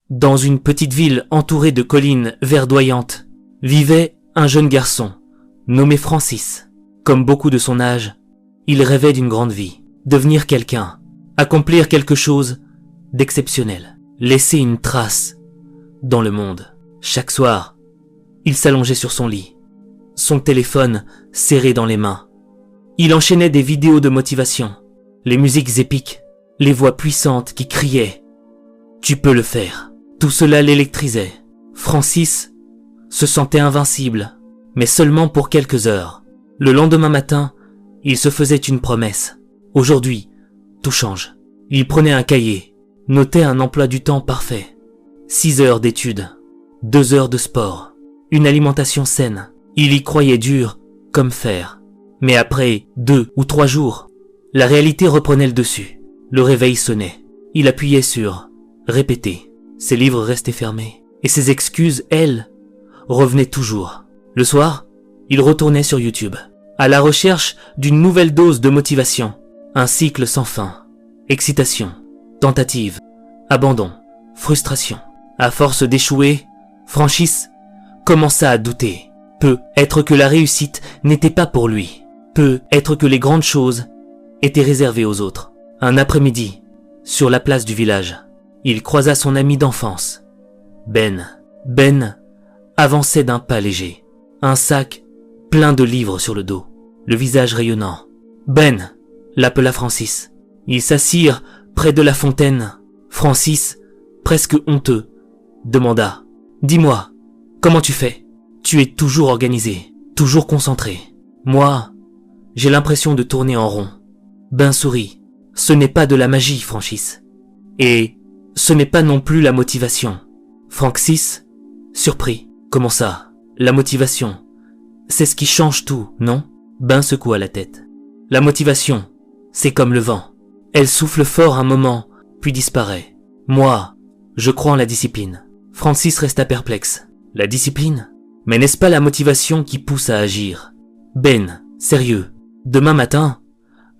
Dans une petite ville entourée de collines verdoyantes, vivait un jeune garçon, nommé Francis. Comme beaucoup de son âge, il rêvait d'une grande vie, devenir quelqu'un, accomplir quelque chose d'exceptionnel, laisser une trace dans le monde. Chaque soir, il s'allongeait sur son lit, son téléphone serré dans les mains. Il enchaînait des vidéos de motivation, les musiques épiques, les voix puissantes qui criaient « Tu peux le faire ». Tout cela l'électrisait. Francis se sentait invincible, mais seulement pour quelques heures. Le lendemain matin, il se faisait une promesse. Aujourd'hui, tout change. Il prenait un cahier, notait un emploi du temps parfait. 6 heures d'études, 2 heures de sport, une alimentation saine. Il y croyait dur comme fer. Mais après 2 ou 3 jours, la réalité reprenait le dessus. Le réveil sonnait. Il appuyait sur « Répéter ». Ses livres restaient fermés. Et ses excuses, elles, revenaient toujours. Le soir, il retournait sur YouTube, à la recherche d'une nouvelle dose de motivation. Un cycle sans fin. Excitation, tentative, abandon, frustration. À force d'échouer, Francis commença à douter. Peut-être que la réussite n'était pas pour lui. Peut-être que les grandes choses étaient réservées aux autres. Un après-midi, sur la place du village, il croisa son ami d'enfance, Ben. Ben avançait d'un pas léger, un sac plein de livres sur le dos, le visage rayonnant. Ben, l'appela Francis. Ils s'assirent près de la fontaine. Francis, presque honteux, demanda « Dis-moi, comment tu fais ? Tu es toujours organisé, toujours concentré. Moi, j'ai l'impression de tourner en rond. » Ben sourit. « Ce n'est pas de la magie, Francis. Et ce n'est pas non plus la motivation. » Francis, surpris. « Comment ça ? La motivation, c'est ce qui change tout, non ?» Ben secoua la tête. « La motivation, c'est comme le vent. Elle souffle fort un moment, puis disparaît. Moi, je crois en la discipline. » Francis resta perplexe. « La discipline ? Mais n'est-ce pas la motivation qui pousse à agir ? Ben, sérieux, demain matin,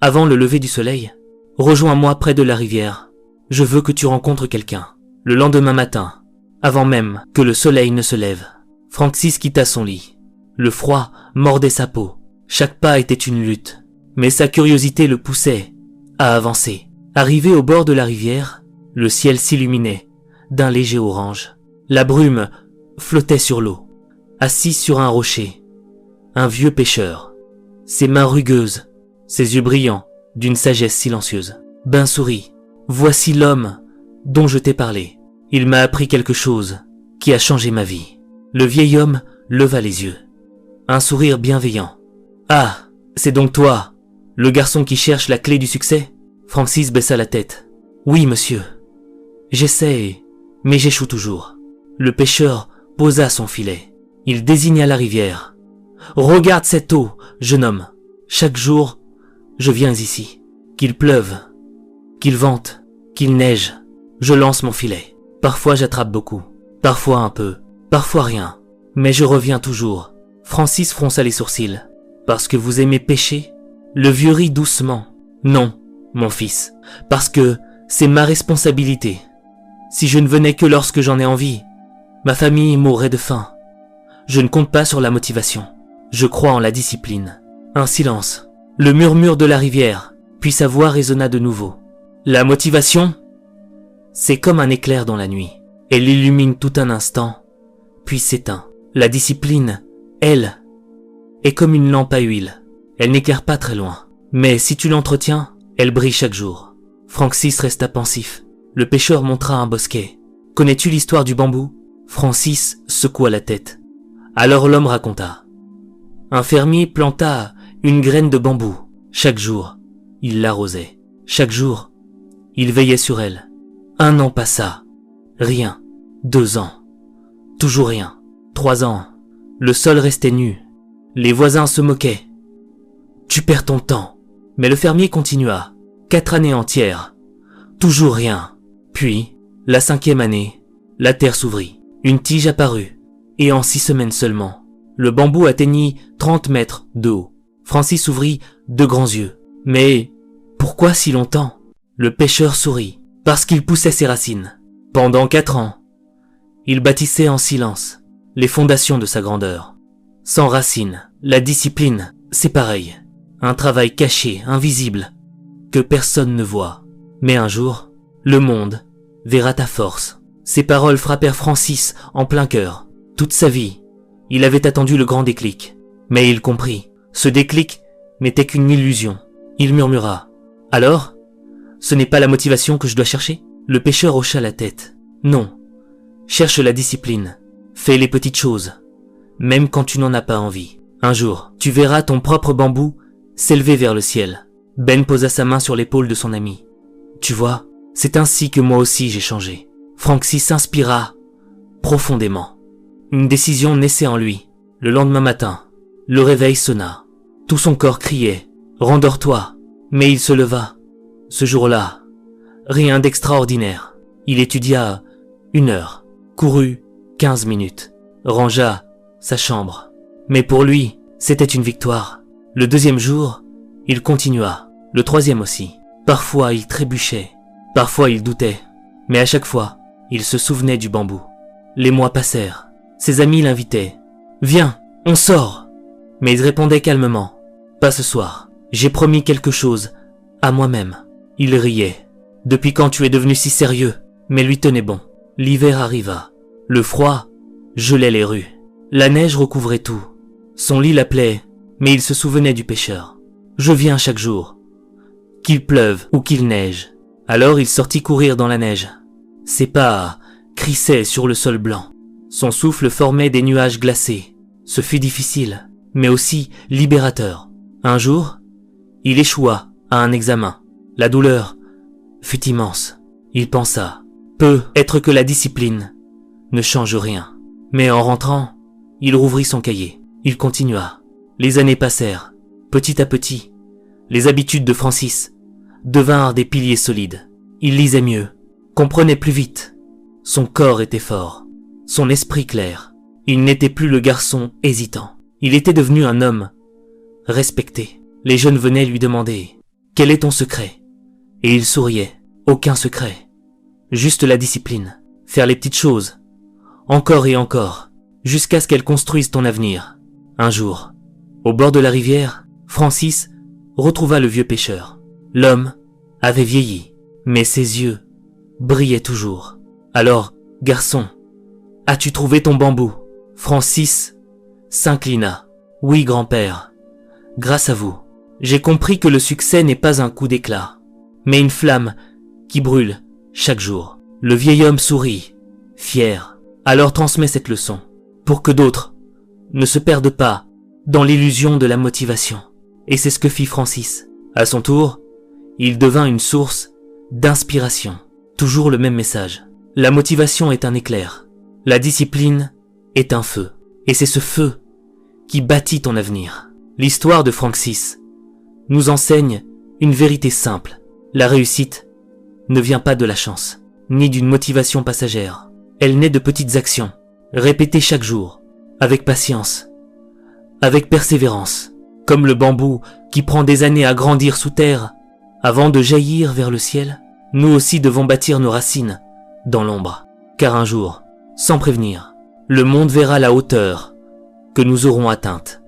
avant le lever du soleil, rejoins-moi près de la rivière. Je veux que tu rencontres quelqu'un. Le lendemain matin, avant même que le soleil ne se lève. » Francis quitta son lit. Le froid mordait sa peau. Chaque pas était une lutte. Mais sa curiosité le poussait à avancer. Arrivé au bord de la rivière, le ciel s'illuminait d'un léger orange. La brume flottait sur l'eau. Assis sur un rocher, un vieux pêcheur. Ses mains rugueuses, ses yeux brillants d'une sagesse silencieuse. Ben sourit. « Voici l'homme dont je t'ai parlé. Il m'a appris quelque chose qui a changé ma vie. » Le vieil homme leva les yeux. Un sourire bienveillant. « Ah, c'est donc toi, le garçon qui cherche la clé du succès ?» Francis baissa la tête. « Oui, monsieur. J'essaie, mais j'échoue toujours. » Le pêcheur posa son filet. Il désigna la rivière. « Regarde cette eau, jeune homme. Chaque jour, je viens ici. Qu'il pleuve, qu'il vente, qu'il neige, je lance mon filet. Parfois j'attrape beaucoup, parfois un peu, parfois rien. Mais je reviens toujours. » Francis fronça les sourcils. « Parce que vous aimez pêcher ?» Le vieux rit doucement. « Non, mon fils, parce que c'est ma responsabilité. Si je ne venais que lorsque j'en ai envie, ma famille mourrait de faim. Je ne compte pas sur la motivation. Je crois en la discipline. » Un silence. Le murmure de la rivière, puis sa voix résonna de nouveau. « La motivation, c'est comme un éclair dans la nuit. Elle illumine tout un instant, puis s'éteint. La discipline, elle, est comme une lampe à huile. Elle n'éclaire pas très loin. Mais si tu l'entretiens, elle brille chaque jour. » Francis resta pensif. Le pêcheur montra un bosquet. « Connais-tu l'histoire du bambou ?» Francis secoua la tête. Alors l'homme raconta. Un fermier planta une graine de bambou. Chaque jour, il l'arrosait. Chaque jour, il veillait sur elle. 1 an passa. Rien. 2 ans. Toujours rien. 3 ans. Le sol restait nu. Les voisins se moquaient. « Tu perds ton temps. » Mais le fermier continua. 4 années entières. Toujours rien. Puis, la 5e année, la terre s'ouvrit. Une tige apparut. Et en 6 semaines seulement, le bambou atteignit 30 mètres de haut. Francis ouvrit de grands yeux. « Mais pourquoi si longtemps ?» Le pêcheur sourit. « Parce qu'il poussait ses racines. Pendant 4 ans, Il bâtissait en silence les fondations de sa grandeur. Sans racines, la discipline, c'est pareil. Un travail caché, invisible, que personne ne voit. Mais un jour, le monde verra ta force. Ces paroles frappèrent Francis en plein cœur. Toute sa vie, il avait attendu le grand déclic. Mais il comprit. Ce déclic n'était qu'une illusion. Il murmura. « Alors, ce n'est pas la motivation que je dois chercher ?» Le pêcheur hocha la tête. « Non. Cherche la discipline. Fais les petites choses, même quand tu n'en as pas envie. Un jour, tu verras ton propre bambou s'élever vers le ciel. » Ben posa sa main sur l'épaule de son ami. « Tu vois, c'est ainsi que moi aussi j'ai changé. » Francis s'inspira profondément. Une décision naissait en lui. Le lendemain matin, le réveil sonna. Tout son corps criait « Rendors-toi !» Mais il se leva. Ce jour-là, rien d'extraordinaire. Il étudia 1 heure, courut 15 minutes, rangea sa chambre. Mais pour lui, c'était une victoire. Le 2e jour, il continua. Le 3e aussi. Parfois, il trébuchait. Parfois, il doutait. Mais à chaque fois, il se souvenait du bambou. Les mois passèrent. Ses amis l'invitaient. « Viens, on sort !» Mais il répondait calmement. « Pas ce soir. J'ai promis quelque chose à moi-même. » Il riait. « Depuis quand tu es devenu si sérieux ?» Mais lui tenait bon. L'hiver arriva. Le froid gelait les rues. La neige recouvrait tout. Son lit l'appelait, mais il se souvenait du pêcheur. « Je viens chaque jour, qu'il pleuve ou qu'il neige. » Alors il sortit courir dans la neige. Ses pas crissaient sur le sol blanc. Son souffle formait des nuages glacés. Ce fut difficile, mais aussi libérateur. Un jour, il échoua à un examen. La douleur fut immense. Il pensa, peut être que la discipline ne change rien. Mais en rentrant, il rouvrit son cahier. Il continua. Les années passèrent. Petit à petit, les habitudes de Francis devinrent des piliers solides. Il lisait mieux, comprenait plus vite. Son corps était fort, son esprit clair. Il n'était plus le garçon hésitant. Il était devenu un homme respecté. Les jeunes venaient lui demander « Quel est ton secret ?» Et il souriait. Aucun secret. Juste la discipline. Faire les petites choses. Encore et encore. Jusqu'à ce qu'elles construisent ton avenir. Un jour, au bord de la rivière, Francis retrouva le vieux pêcheur. L'homme avait vieilli, mais ses yeux brillaient toujours. Alors, garçon, as-tu trouvé ton bambou ? Francis s'inclina. Oui, grand-père. Grâce à vous, j'ai compris que le succès n'est pas un coup d'éclat, mais une flamme qui brûle chaque jour. Le vieil homme sourit, fier. Alors transmets cette leçon, pour que d'autres ne se perdent pas dans l'illusion de la motivation. Et c'est ce que fit Francis. À son tour, il devint une source d'inspiration. Toujours le même message. La motivation est un éclair. La discipline est un feu. Et c'est ce feu qui bâtit ton avenir. L'histoire de Francis nous enseigne une vérité simple. La réussite ne vient pas de la chance, ni d'une motivation passagère. Elle naît de petites actions, répétées chaque jour, avec patience, avec persévérance, comme le bambou qui prend des années à grandir sous terre avant de jaillir vers le ciel. Nous aussi devons bâtir nos racines dans l'ombre, car un jour, sans prévenir, le monde verra la hauteur que nous aurons atteinte.